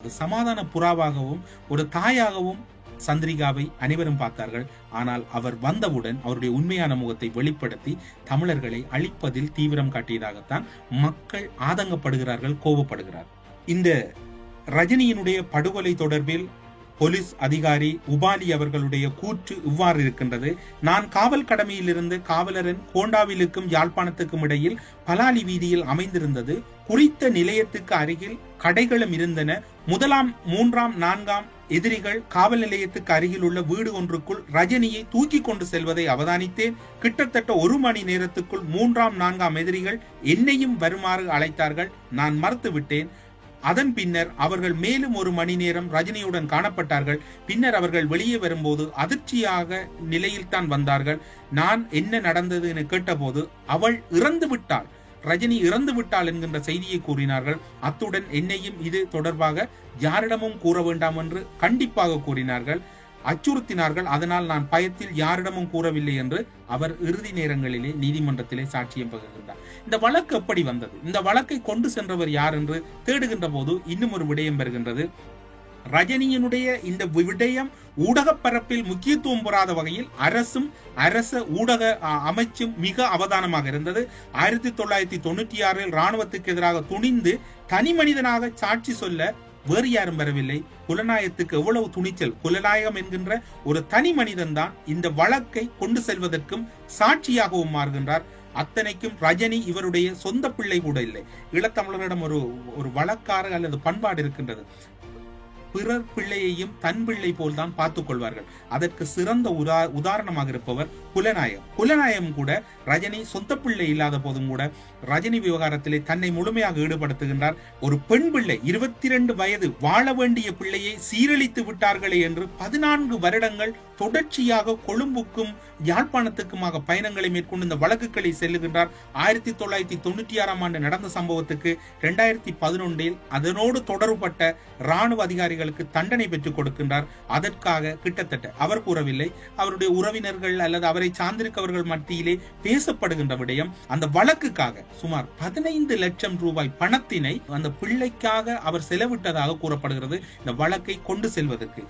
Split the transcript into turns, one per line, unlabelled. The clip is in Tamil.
சமாதான புறாவாகவும் ஒரு தாயாகவும் சந்திரிகாவை அனைவரும் பார்த்தார்கள். ஆனால் அவர் வந்தவுடன் அவருடைய உண்மையான முகத்தை வெளிப்படுத்தி தமிழர்களை அழிப்பதில் தீவிரம் காட்டியதாகத்தான் மக்கள் ஆதங்கப்படுகிறார்கள், கோபப்படுகிறார். இந்த ரஜினியினுடைய படுகொலை தொடர்பில் போலீஸ் அதிகாரி உபாலி அவர்களுடைய கூற்று இவ்வாறு இருக்கின்றது. நான் காவல் கடமையிலிருந்து காவலரன் கோண்டாவிலுக்கும் யாழ்ப்பாணத்துக்கும் இடையில் பலாலி வீதியில் அமைந்திருந்தது. குறித்த நிலையத்துக்கு அருகில் கடைகளும் இருந்தன. முதலாம், மூன்றாம், நான்காம் எதிரிகள் காவல் நிலையத்துக்கு அருகில் உள்ள வீடு ஒன்றுக்குள் ரஜினியை தூக்கி கொண்டு செல்வதை அவதானித்தேன். கிட்டத்தட்ட 1 மணி நேரத்துக்குள் 3ஆம் 4ஆம் எதிரிகள் என்னையும் வருமாறு அழைத்தார்கள். நான் மறுத்துவிட்டேன். அதன் பின்னர் அவர்கள் மேலும் 1 மணி நேரம் ரஜினியுடன் காணப்பட்டார்கள். பின்னர் அவர்கள் வெளியே வரும்போது அதிர்ச்சியாக நிலையில்தான் வந்தார்கள். நான் என்ன நடந்தது என கேட்டபோது அவள் இறந்து விட்டாள், ரஜினி இறந்து விட்டாள் என்கின்ற செய்தியை கூறினார்கள். அத்துடன் என்னையும் இது தொடர்பாக யாரிடமும் கூற வேண்டாம் என்று கண்டிப்பாக கூறினார்கள், அச்சுறுத்தினார்கள். அதனால் நான் பயத்தில் யாரிடமும் கூறவில்லை என்று அவர் இறுதி நேரங்களிலே நீதிமன்றத்திலே சாட்சியம் பகிர்ந்தார். இந்த வழக்கு எப்படி வந்தது, இந்த வழக்கை கொண்டு சென்றவர் யார் என்று தேடுகின்ற போது இன்னும் ஒரு விடயம் பெறுகின்றது. ரஜினியினுடைய இந்த விடயம் ஊடக பரப்பில் முக்கியத்துவம் பெறாத வகையில் அரசும் அரச ஊடக அமைச்சும் மிக அவதானமாக இருந்தது. 1996 ராணுவத்துக்கு எதிராக துணிந்து தனி மனிதனாக சாட்சி சொல்ல வேறு யாரும் வரவில்லை. குலநாயகத்துக்கு எவ்வளவு துணிச்சல்! குலநாயகம் என்கின்ற ஒரு தனி மனிதன் தான் இந்த வழக்கை கொண்டு செல்வதற்கும் சாட்சியாகவும் மாறுகின்றார். அத்தனைக்கும் ரஜினி இவருடைய சொந்த பிள்ளை கூட இல்லை. ஈழத்தமிழரிடம் ஒரு வழக்காறு அல்லது பண்பாடு இருக்கின்றது. பிறர் பிள்ளையையும் தன் பிள்ளை போல் தான் பார்த்துக் கொள்வார்கள். அதற்கு சிறந்த உதாரணமாக இருப்பவர் குலநாயகம். குலநாயகம் கூட ரஜினி சொந்த பிள்ளை இல்லாத போதும் கூட ரஜினி விவகாரத்திலே தன்னை முழுமையாக ஈடுபடுத்துகின்றார். ஒரு பெண் பிள்ளை 22 வயது வாழ வேண்டிய பிள்ளையை சீரழித்து விட்டார்களே என்று 14 வருடங்கள் தொடர்ச்சியாக கொழும்புக்கும் யாழ்ப்பாணத்துக்குமாக பயணங்களை மேற்கொண்டு இந்த வழக்குகளை செல்லுகின்றார். 1996ஆம் ஆண்டு நடந்த சம்பவத்துக்கு 2011 அதனோடு தொடர்பட்ட ராணுவ அதிகாரிகளுக்கு தண்டனை பெற்றுக் கொடுக்கின்றார். அதற்காக கிட்டத்தட்ட அவர் கூறவில்லை, அவருடைய உறவினர்கள் அல்லது அவரை சார்ந்திருக்கவர்கள் மத்தியிலே பேசப்படுகின்ற விடயம், அந்த வழக்குக்காக சுமார் 15 லட்சம் ரூபாய் பணத்தினை அந்த பிள்ளைக்காக அவர் செலவிட்டதாக கூறப்படுகிறது இந்த வழக்கை கொண்டு செல்வதற்கு.